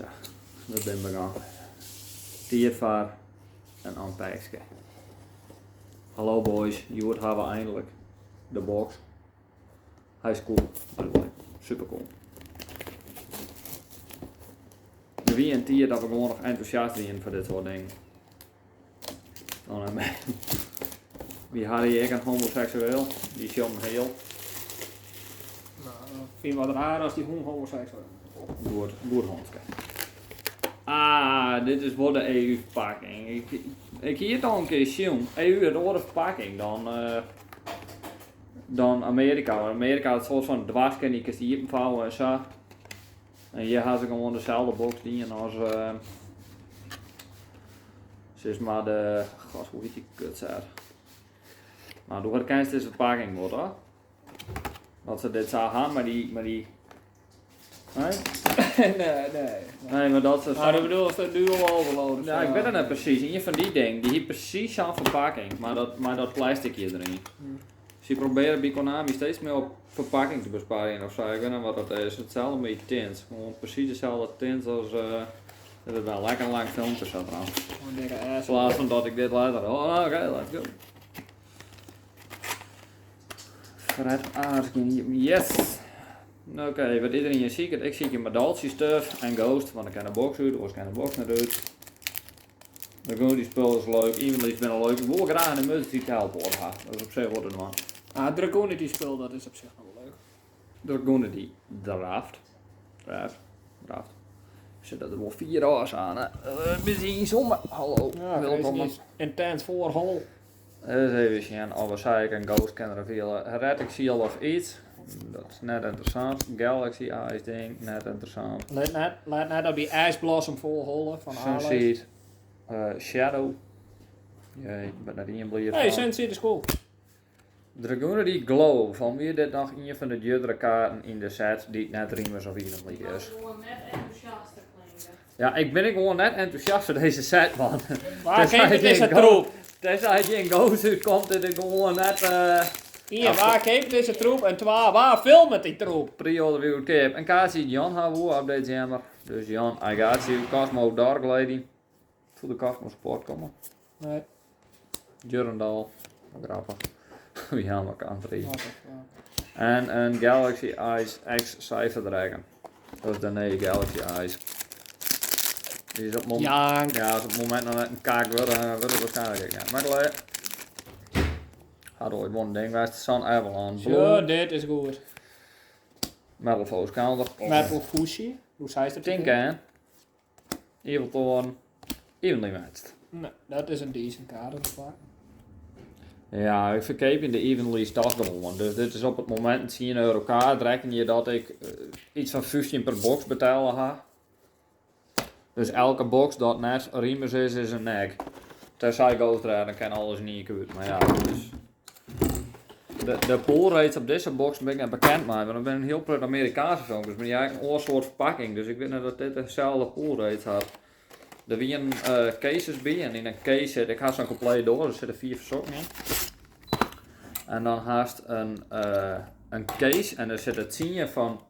Zo, dat ben we gaan. Tiervaar en aanpijkske. Hallo boys, hier hebben we eindelijk de box. Hij is cool, super cool. Er wie een tier dat we gewoon nog enthousiast zijn voor dit soort dingen. Dan wie had hier een homoseksueel, die is jong heel. Nou, ik vind het wat raar als die hond homoseksueel is. Goed hondske. Ah, dit is voor de EU-verpakking. Ik hier dan een keer zien. EU het andere verpakking dan Amerika. Want Amerika is een soort van dwarsken, die kan hier vouwen en zo. En hier hebben ze gewoon dezelfde box die als zeg maar de, god hoe heet die kutzaar. Maar door het kennis deze verpakking wordt hoor. Dat ze dit zou gaan, maar die nee? Nee, maar dat is. Maar ik bedoel, als dat dual overload. Ja, ik weet het net precies. Een van die dingen, die heeft precies zo'n verpakking, maar dat plastic hier erin. Dus je probeert bij Konami steeds meer op verpakking te besparen of zo. Ik weet niet wat dat is. Hetzelfde met die tints. Gewoon precies dezelfde tints als. Dit is wel een lekker lang filmpje zo trouwens. In plaats van dat ik dit later. Oh, oké, let's go. Fred Aarskin hier. Yes! Oké, wat iedereen hier ziet, ik zie je medalje stuff en ghost, want ik ken de box uit, of ik ken de box naar uit. De gewoon die spul is leuk, Evenly ben een leuk. Ik wil graag een multi helpen gaan. Dat is op zich wat het man. Ah, Dragonity spul, dat is op zich nog wel leuk. Dragonity draft. Ik zit er wel 4 hours aan. We zien zomaar. Hallo, Ja, welkom. Intens voorhol. Eens even zien of we zeggen een ghost kan revealen. Heretic Seal of iets. Dat is net interessant. Galaxy Eyes ding, net interessant. Laat net op die ijsblossom volholen van Alex. Sunseed, Shadow. Jee, ik ben naar die blijven. Hey, Sunseed is cool. Dragonity Glow, van wie dit nog een van de juddere kaarten in de set die net Riemers of Evenly is. Ja, ik ben gewoon net enthousiast voor deze set man. Waar geeft deze troep? Tenzij je in Ghost uitkomt en ik gewoon net... Hier, waar geeft deze troep? En waar filmt die troep? Pre-order view tip. En kaart ziet Jan hebben op deze jammer. Dus Jan, I got you. Cosmo Dark Lady. Voor de Cosmo Sport komen. Nee. Jurendal. Grappig. Ja, maar kan 3. En een Galaxy Eyes X Cypher Dragon. Dat is de nee Galaxy Eyes. Die is op het moment. Ja, als op het moment nog net een kaak wordt het waarschijnlijk. Ja, maar gelijk. Had ooit one ding was de Sun Avalon. Zo, dit is goed. Metal Foes Counter. Metal Fushi. Hoe zei het? Tinken. Evil Thorn. Evenly matched. Nee, dat is een decent kaart. Ja, ik verkeep in de Evenly stad gewonnen. Dus dit is op het moment 10 euro kaart. Reken je dat ik iets van 15 per box betalen ga. Dus elke box dat net Riemers is een nek. Tenzij Ghost Rider kan alles niet goed. Maar ja, dus... De pool rates op deze box ben ik net bekend maar want ik ben een heel veel Amerikaanse film, dus ben je eigenlijk een oor soort verpakking, dus ik weet niet dat dit dezelfde pool rates had. Er waren cases bij en in een case zit, ik ga zo'n compleet door, er zitten 4 verzoeken in. En dan haast een case en er zitten 10 van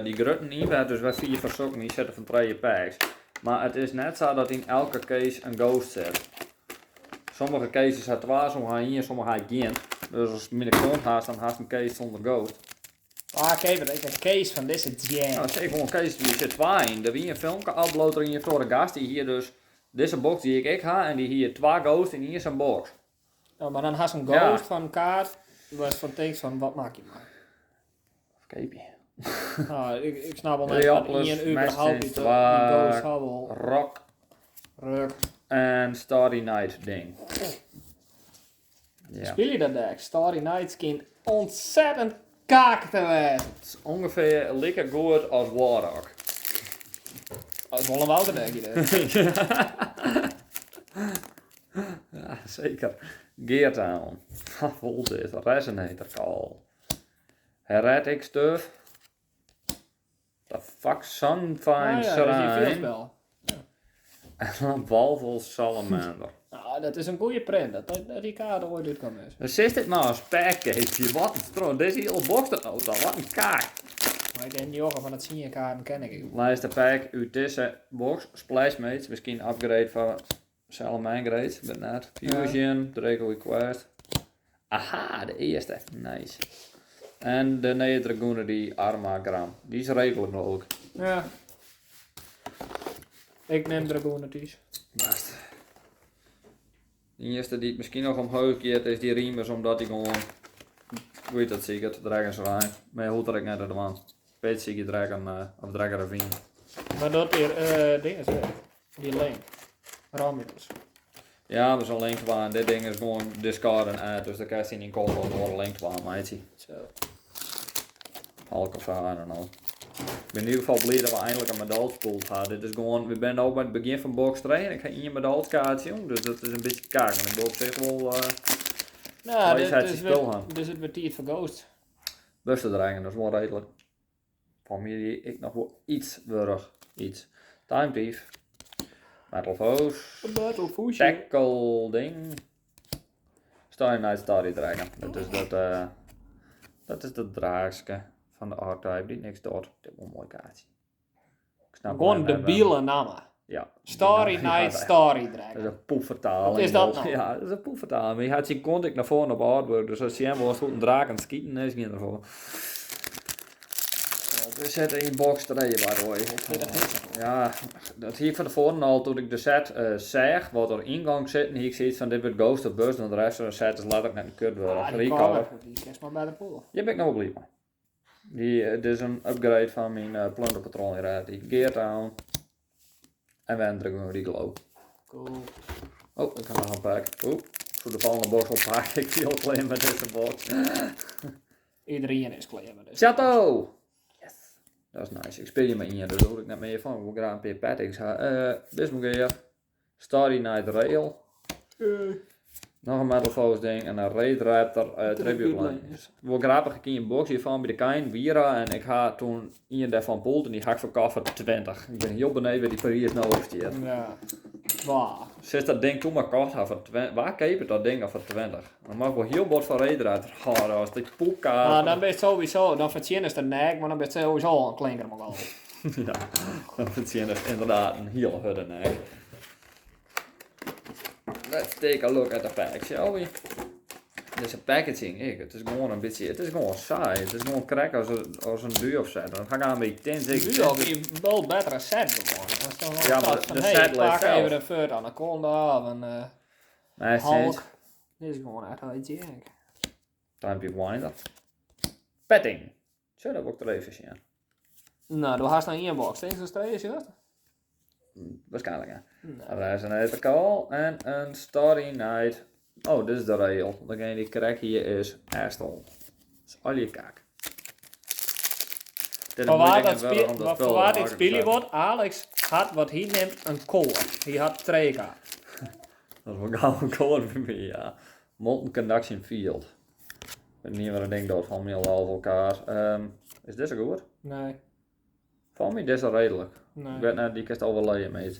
die grutten in, dus wij 4 verzoeken die zitten van 2 packs. Maar het is net zo dat in elke case een ghost zit. Sommige cases hebben 2, sommige hier, sommige hebben geen. Dus als je middenkant haast, dan haast een case zonder ghost. Ah, kijk, dat is een case van deze jam. Nou, zeg gewoon een case die zit 2 in. Er wie een filmpje uploader in je voor de gast die hier dus deze box die ik ha en die hier 2 ghost en hier is een box. Ja, maar dan haast een ghost van een kaart. Was van tekst van wat maak je maar. Of keepje. Nou, ik snap wel net dat je überhaupt niet die ghost hebben. Rock. En Starry Night ding. Ja. Speel je dat deck? Starry Night schijnt ontzettend kaak te wezen. Het is ongeveer lekker goed als Warrock. Dat is wel een Wouter-deckje dus. Ja, zeker. Geartown. Vol dit. Resonator Call. Heretic Stuff. The fuck Sunfine Shrine. En een Walvel Salamander. Nou, dat is een goede print. Dat die kaart ooit uit kan is. Dus is dit nou een package? Wat een stroom. Deze hele box er ook al. Wat een kaak. Maar ik denk die ogen van het signekaarten ken ik. Laatste pack uit deze box. Splashmates. Misschien upgrade van Salamander grade. Maar net. Fusion. Draco Request. Aha, de eerste. Nice. En de Neo Dragoon die Armagram. Die is redelijk ook. Ja. Ik neem Dragoonetjes. Best. De eerste die het misschien nog omhoog keert is die Riemers, omdat hij gewoon... Weet dat zeker, de Dragons Rijn. Maar hoe trek ik net aan de man. Peet zie je Dragon of Dragon Ravine. Maar dat hier, ding is weg. Die link. Romulus. Ja, we zijn link waren. Dit ding is gewoon discarden uit, dus dan kan je niet komen door een link waren, meidje. Zo. Halk of zo, I don't know. Ik ben in ieder geval blij dat we eindelijk een medaillespool hadden. Dit is gewoon, we zijn ook bij het begin van box 2 en ik ga in je medailleskaartje doen, dus dat is een beetje kaak. Maar ik wil op zich wel... Nou, dus het wordt tijd voor Ghost. Busten dragen, dat is wel redelijk. Van mij die ik nog wel iets wurg. Iets. Time Thief. Metal Foes. Tackle ding. Starry Night Starry Dragon. Dat is dat draagske van de archetype die niks doet. Dit is wel een mooi kaartje. Gewoon debiele namen. Ja. Starry Night Starry Dragon. Dat is een poefvertaling. Wat is dat nou? Ja, dat is een poefvertaling. Maar je had zijn contact naar voren op artwork. Dus als je hem wel eens goed een draak aan het schieten is, geen ervoor. We zetten in box 2 waardoor. Ja, dat hier van tevoren al toen ik de set zeg, wat er ingang zit, en hier ik zoiets van dit wordt Ghost of Burst, want de rest van de set is letterlijk net een kut worden. Die kerst maar bij de pool. Je ben ik nou blij mee. Dit is een upgrade van mijn plunderpatroon hieruit. Die Gear aan. En we hebben die glow. Cool. Oh, ik kan nog een pack. Oeh, voor de volgende box oppak ik heel klein met deze box. Iedereen is klein met deze. Chateau! Dat is nice. Ik speel je maar in, daar hoor ik net meer van. Ik wil graag een paar paddings hebben. Bismugeer. Starry Night Rail. Nog een Metal Foes ding en een Raid Raptor Tribute Line. Wel grappig, ik in een box hiervan bij de Kain, Vira. En ik ga toen in daarvan Polt en die ga ik verkopen voor 20. Ik ben heel benieuwd waar die Parijs nou over stiert. Ja. Waar? Zit dat ding toen maar kort voor 20. Waar keep ik dat ding af voor 20? Dan mag ik wel heel bord van Raid Raptor gaan als die poepkaart. Nou, dan ben je sowieso, dan verdien is de nek, maar dan ben je sowieso een klinker maar al. Ja, dan verdien is inderdaad een heel hudde nek. Let's take a look at the pack, shall we? Deze packaging, het is gewoon een beetje, het is gewoon saai. Het is gewoon krek als een duur set. Dan ga ik aan een beetje tint. Duur die wel betere set geworden. Ja, maar de set pak even de Furt Anaconda of een Hulk. Dit is gewoon echt hygienic. Time to wind up. Petting. Zo, dat wil ik er even zien. Nou, du hast een inbox. Denk je dat is dat? Waarschijnlijk, ja. Nee. Er is een hele call en een Starry Night. Oh, dit is de rail. Degene die correct hier is Astel. Dat is al je kaak. Voor waar dit spelen wordt, Alex had wat hij neemt een core. Hij had 2K. Dat is wel gauw een core voor mij, ja. Molten Conduction Field. Ik weet niet wat ik denk dat van mij al elkaar. Is dit zo goed? Nee. Van mij dit is redelijk. Nee. Ik weet net, die kist overleven met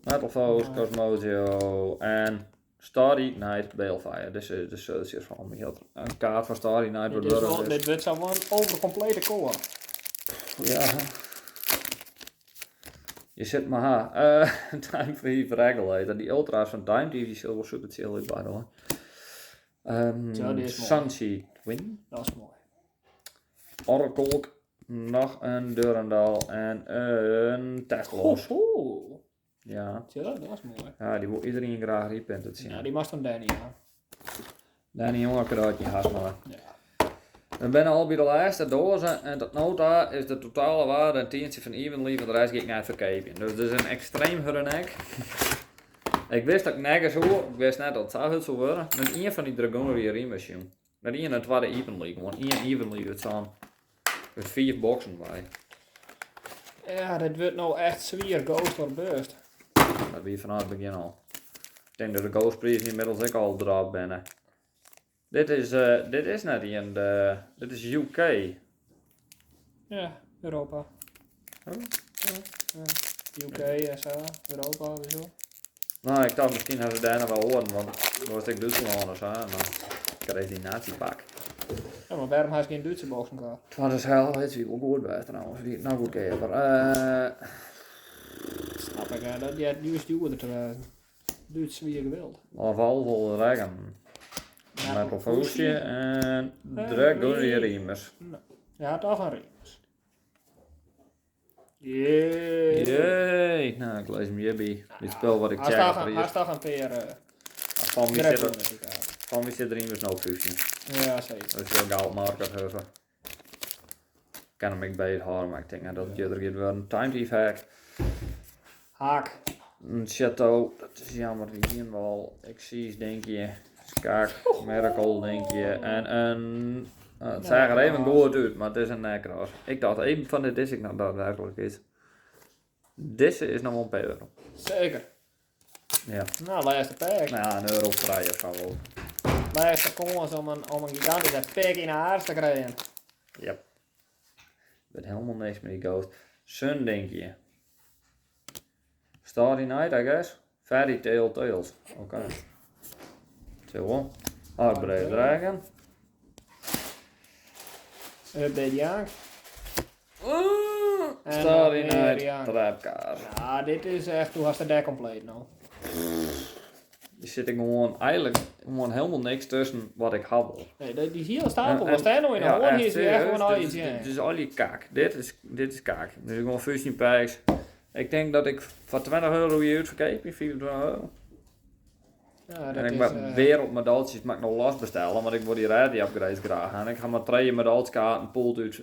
Metal Foes, Cosmojo en Starry Night Balefire. Dit is de searches van mij. Een kaart van Starry Night. Dit wordt zo gewoon over de complete core. Ja. Je zit maar ha. Time Thief Regulator. Die ultra's van Time Thief die zullen wel super chill uit bij hoor. Sunshine Twin. Dat is mooi. Oracle. Nog een Durandal en een Teslos. Ja. Ja, dat is mooi. Ja, die wil iedereen graag repented zien. Ja, die mag dan Danny aan. Danny jongen cadeautje haast maar. Ja. We zijn al bij de laatste dozen en tot nota is de totale waarde een tientje van Evenly, van de rest ga ik naar het verkepen. Dus het is een extreem hurre nek. Ik wist dat ik nergens hoe, ik wist net dat het zou goed zou worden. Met één van die Dragonery Remachine. Met één en tweede Evenly, gewoon één Evenly het samen. Er 4 boxen bij. Ja, dit wordt nou echt zwier Ghost or Burst. Dat wie vanuit het begin al. Ik denk dat de Ghost Priest inmiddels ook al erop binnen. Dit is net in de. Dit is UK. Ja, Europa. Oh. Ja. UK, SA, Europa, wieso? Nou, ik dacht misschien hadden ze daar nog wel horen, want dan was ik Duitsland of zo. Maar ik kreeg die nazi-pak. Ja, maar waarom heb je geen Duitse boxen gehad? Het is heel, het is wel goed bij trouwens. Die nou goed geven. Snap ik, hè? Dat je juist duurder te wijzen. Duits wie je wilt. Of al vol regen. Met een voetje en druk door die riemers. Ja, toch een riemers. Jee. Jee. Nou, ik lees hem hier bij. Dit spel wat ik check. Hij is toch een peer. Van wie zit riemers nou 15. Ja, zeker. Dat is wel goud marker hebben. Ik kan hem ik bij het houden, maar ik denk dat het er gaat worden. Time thief hack. Haak. Een chateau, dat is jammer, die hier wel. Exceeds denk je. Skaak, Miracle denk je. En een... het zag er even goed uit, maar het is een nekras. Ik dacht even van dit is ik nou daadwerkelijk is. Deze is nog wel een paar euro. Zeker. Ja. Nou, laatste pack. Nou ja, een euro vrij of zo wel. Laatste kans om een gigantische pack in haar te krijgen. Ja. Ik ben helemaal niks met die ghost. Sun denk je. Starry Night, I guess. Fairy Tale Tales. Oké. Zo. Hardbreed Dragon. Update Jaak. Starry Night Trapkaart. Ja, dit is echt, hoe hast de deck compleet nou? Die zit ik gewoon eigenlijk gewoon helemaal niks tussen wat ik had. Nee, die hier stapel was daar nou in de hoorn, hier is weer echt gewoon al iets. Dit is al die kaak. Dit is kaak. Dus ik gewoon 15 packs. Ik denk dat ik voor 20 euro je uitverkeep, 24 euro. Ja, En ik ben weer op medailletjes, mag ik nog last bestellen, want ik wil die radio upgrades graag. En ik ga maar 3 medailleskaarten poelt uit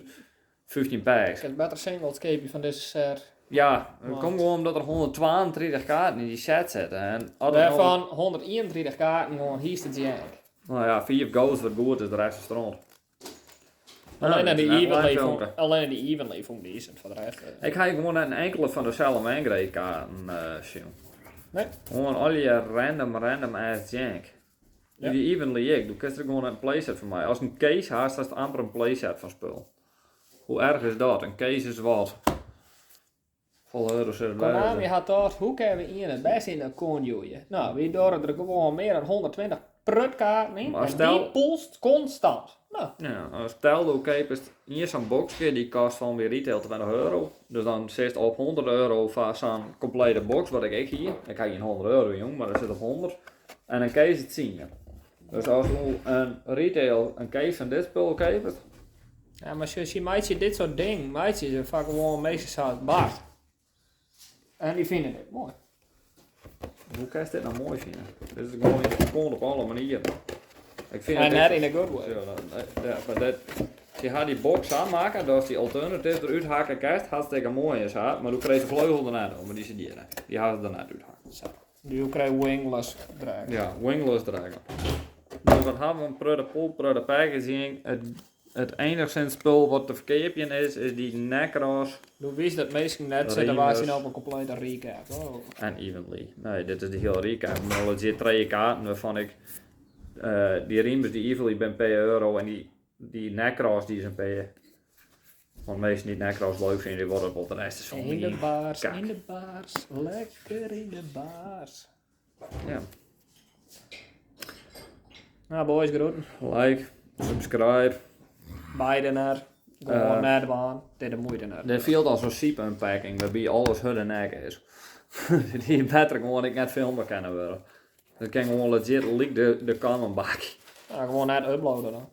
15 packs. Ik heb beter single escape van deze set. Ja, het komt gewoon omdat er 132 kaarten in die set zitten. En daarvan 131 kaarten gewoon hier is de jank. Nou ja, 4 goals wat goed is, de rest is stront. Alleen die evenly vond ik decent voor de rest. Ik ga gewoon een enkele van de Salem Angry kaarten zien. Nee. Gewoon al je random ass jank. Ja. Die evenly ik, doe ik er gewoon een playset van mij. Als een case haast, is het amper een playset van spul. Hoe erg is dat? Een case is wat? Vol euro's Konami had dat, hoe kunnen we in het best in de konjoeien? Nou, we doen er gewoon meer dan 120 prutkaarten in en die poelst constant. Nou. Ja, stel de is hier zo'n boxje die kost van weer retail 20 euro. Dus dan zit op 100 euro voor zo'n complete box wat ik hier. Ik heb geen 100 euro jong, maar dat zit op 100. En een case het zien je. Dus als je een retail een case van dit spul koopt. Ja, maar als je maatje dit soort dingen, maatje ze vaak gewoon meestal zout Bart. En die vinden dit mooi. Hoe kan je dit nou mooi vinden? Dit is gewoon op alle manieren. Ik vind en net in a good way. Ja, maar dat, je gaat die box aanmaken, dus die alternatives eruit haken krijgt, hartstikke mooi is, maar dan krijg je de vleugel erna maar die zit hier. Die gaat het daarna uithaken. Zo. Nu krijg je wingless dragen. Ja, wingless dragen. Dus wat hebben we een prutte pool, prutte packaging. Het enigszins spul wat te verkeerpjen is die nekroos. Hoe wist dat meestal net zitten waar ze op een complete recap. Oh. En evenly. Nee, dit is de hele recap. Maar legit 3 kaarten waarvan ik die riemers die evenly ben per euro en die nekroos die is een per. Want meestal niet nekroos leuk vinden, die worden op de rest van in de baars, lekker in de baars. Ja. Nou boys, groeten. Like, subscribe. Beide naar. Gewoon naar de baan. Dit de moeite naar. Dit viel als een super unpacking, waarbij alles hun en nek is. Die beter gewoon ik net filmen kunnen worden. Dat kan gewoon legit leak de Canon bak. Ja, gewoon net uploaden dan.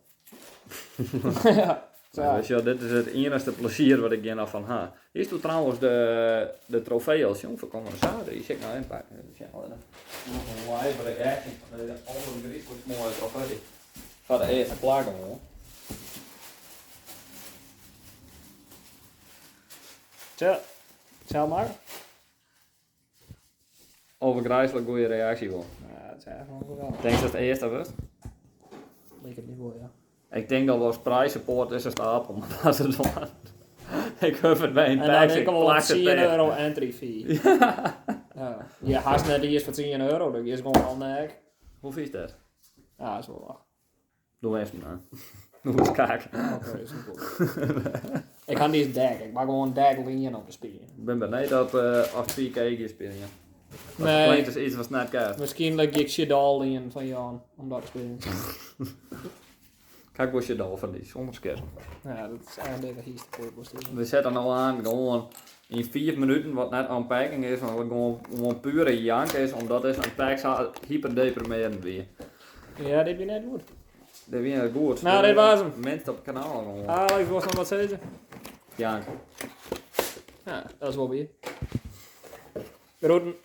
Ja. Ja, dus ja, dit is het enige plezier wat ik hier nog van ha. Hier is toen trouwens de trofeeën, jong, voor komende zaterdag. Die zit nou inpakken. Nog een live reaction van de andere Grieks mooie trofee. Ga de eerste klagen hoor. Tja maar. Overgrijzelijk goede reactie wel. Ja, dat is eigenlijk wel. Ik denk dat het de eerste was. Leek het niet voor, ja. Ik denk dat als prijssupport is een stapel, maar dat is het wel. Ik hoef het bij een en tax, dan ik ik plak wel het €10 entry fee. Ja. Je haast net eerst voor €10, dat is gewoon al nek. Hoeveel is dat? Ja, dat is wel lachen. Doe even na. Doe eens kijken. Oké, is goed. Ik ga niet eens deck, ik maak gewoon deck linien op de spelen. Ik ben benieuwd dat als 4 keer spelen. Nee. Kleint is iets wat net kaart. Misschien leg ik shit al in van Jan om dat te spelen. Kijk hoe je daar verliest, zonder scherm. Ja, dat is eigenlijk de eerste voorbeeld. We zetten nou aan gewoon in 4 minuten, wat net unpacking is, maar wat gewoon pure jank is, omdat het een pack zo hyper deprimerend weer. Ja, dit ben net goed. Dat weer goed. Nou, dit was hem. Mensen op het kanaal gewoon. Alex, was nog wat zeggen? Jank. Ja, dat is wel weer. Groeten.